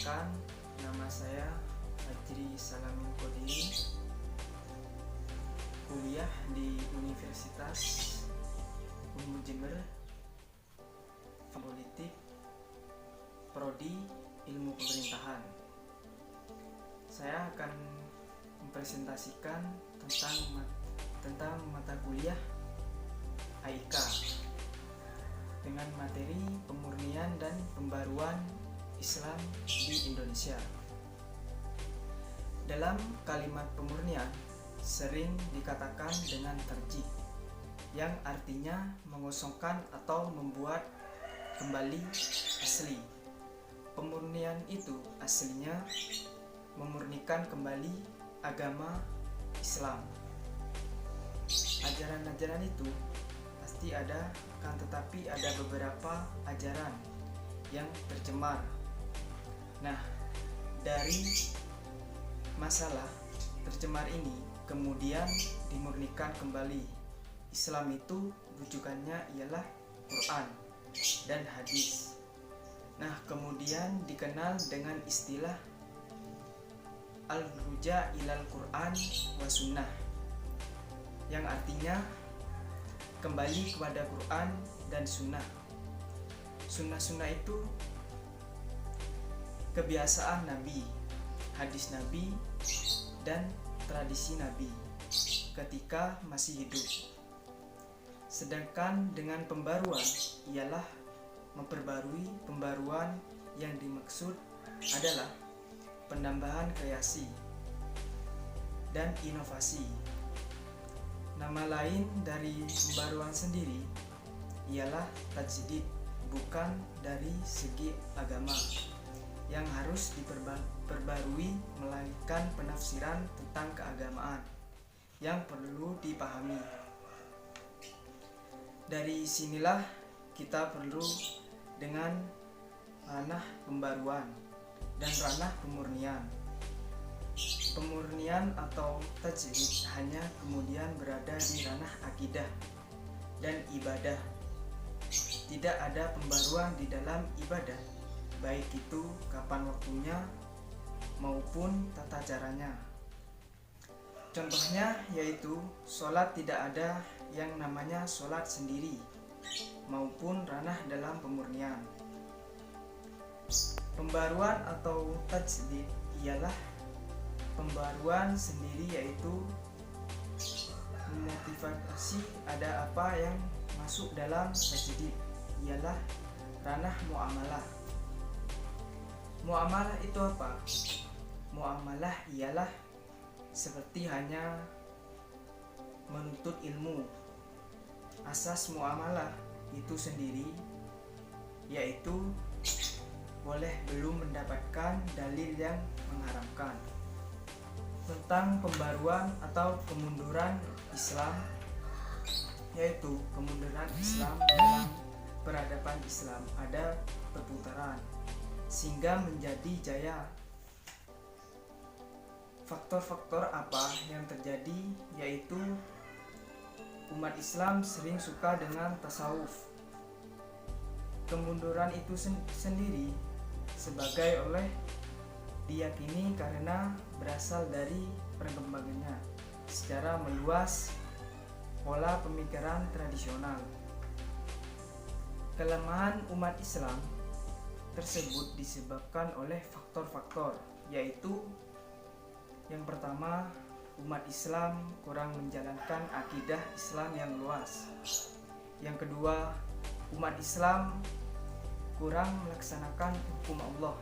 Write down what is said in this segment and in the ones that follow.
Perkenalkan, nama saya Fajri Salamin Kodiri, kuliah di Universitas Unmu Jember, Politik, Prodi Ilmu Pemerintahan. Saya akan mempresentasikan tentang mata kuliah AIK dengan materi pemurnian dan pembaruan Islam di Indonesia. Dalam kalimat pemurnian sering dikatakan dengan tarjih, yang artinya mengosongkan atau membuat kembali asli. Pemurnian itu aslinya memurnikan kembali agama Islam. Ajaran-ajaran itu pasti ada, kan tetapi ada beberapa ajaran yang tercemar. Nah, dari masalah tercemar ini kemudian dimurnikan kembali. Islam itu rujukannya ialah Quran dan hadis. Nah, kemudian dikenal dengan istilah al-ruja ilal Quran wa sunnah, yang artinya kembali kepada Quran dan sunnah. Sunnah-sunnah itu kebiasaan Nabi, hadis Nabi, dan tradisi Nabi ketika masih hidup. Sedangkan dengan pembaruan ialah memperbarui. Pembaruan yang dimaksud adalah penambahan kreasi dan inovasi. Nama lain dari pembaruan sendiri ialah tajdid, bukan dari segi agama yang harus diperbarui, melainkan penafsiran tentang keagamaan yang perlu dipahami. Dari sinilah kita perlu dengan ranah pembaruan dan ranah pemurnian. Pemurnian atau tajdid hanya kemudian berada di ranah akidah dan ibadah. Tidak ada pembaruan di dalam ibadah, baik itu kapan waktunya maupun tata caranya. Contohnya yaitu sholat, tidak ada yang namanya sholat sendiri maupun ranah dalam pemurnian. Pembaruan atau tajdid ialah pembaruan sendiri, yaitu memotivasi ada apa yang masuk dalam tajdid ialah ranah muamalah. Muamalah itu apa? Muamalah ialah seperti hanya menuntut ilmu. Asas muamalah itu sendiri yaitu boleh belum mendapatkan dalil yang mengharamkan. Tentang pembaruan atau kemunduran Islam, yaitu kemunduran Islam dalam peradaban Islam ada perputaran sehingga menjadi jaya. Faktor-faktor apa yang terjadi yaitu umat Islam sering suka dengan tasawuf. Kemunduran itu sendiri sebagai oleh diyakini karena berasal dari perkembangannya secara meluas pola pemikiran tradisional. Kelemahan umat Islam tersebut disebabkan oleh faktor-faktor, yaitu yang pertama, umat Islam kurang menjalankan akidah Islam yang luas. Yang kedua, umat Islam kurang melaksanakan hukum Allah.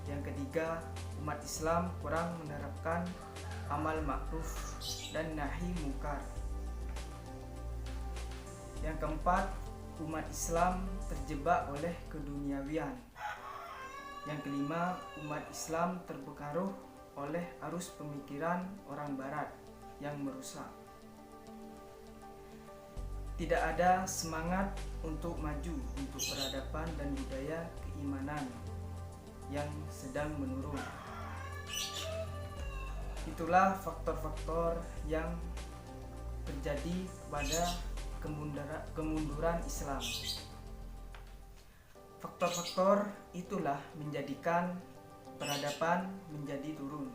Yang ketiga, umat Islam kurang menerapkan amal ma'ruf dan nahi mungkar. Yang keempat, umat Islam terjebak oleh keduniawian. Yang kelima, umat Islam terpengaruh oleh arus pemikiran orang barat yang merusak. Tidak ada semangat untuk maju untuk peradaban dan budaya keimanan yang sedang menurun. Itulah faktor-faktor yang terjadi pada kemunduran Islam. Faktor-faktor itulah menjadikan peradaban menjadi turun,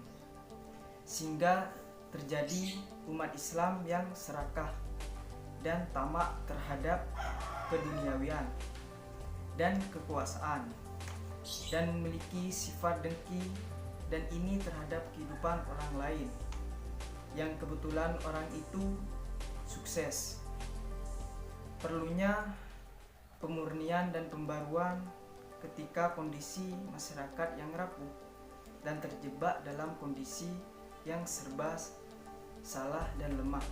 sehingga terjadi umat Islam yang serakah dan tamak terhadap keduniawian dan kekuasaan, dan memiliki sifat dengki dan ini terhadap kehidupan orang lain yang kebetulan orang itu sukses. Perlunya pemurnian dan pembaruan ketika kondisi masyarakat yang rapuh dan terjebak dalam kondisi yang serba salah dan lemah.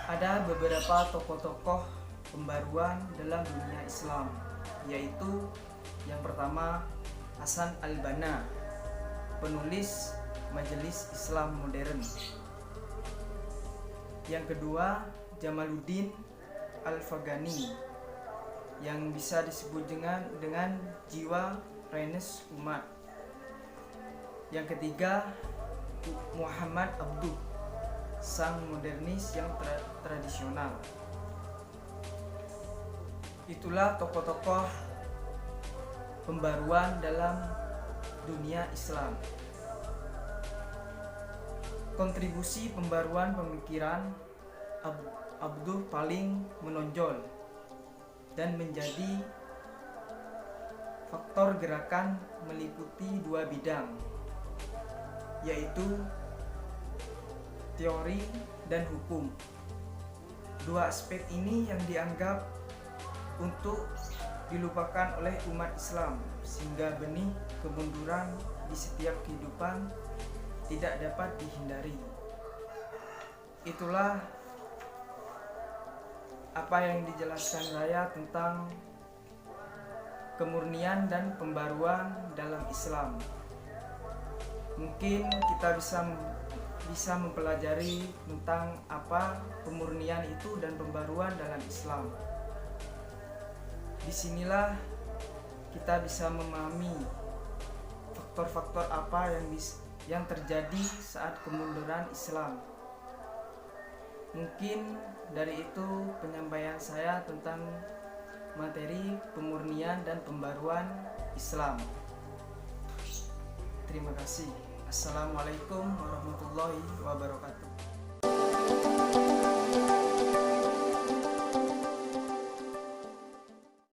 Ada beberapa tokoh-tokoh pembaruan dalam dunia Islam, yaitu yang pertama Hasan al-Banna, penulis Majelis Islam Modern. Yang kedua Jamaluddin Al-Afghani, yang bisa disebut dengan jiwa Renes umat. Yang ketiga Muhammad Abduh, sang modernis yang tradisional. Itulah tokoh-tokoh pembaruan dalam dunia Islam. Kontribusi pembaruan pemikiran Abduh paling menonjol dan menjadi faktor gerakan meliputi dua bidang, yaitu teori dan hukum. Dua aspek ini yang dianggap untuk dilupakan oleh umat Islam, sehingga benih kemunduran di setiap kehidupan tidak dapat dihindari. Itulah apa yang dijelaskan saya tentang kemurnian dan pembaruan dalam Islam. Mungkin kita bisa mempelajari tentang apa pemurnian itu dan pembaruan dalam Islam. Disinilah kita bisa memahami faktor-faktor apa yang terjadi saat kemunduran Islam. Mungkin dari itu penyampaian saya tentang materi pemurnian dan pembaruan Islam. Terima kasih. Assalamualaikum warahmatullahi wabarakatuh.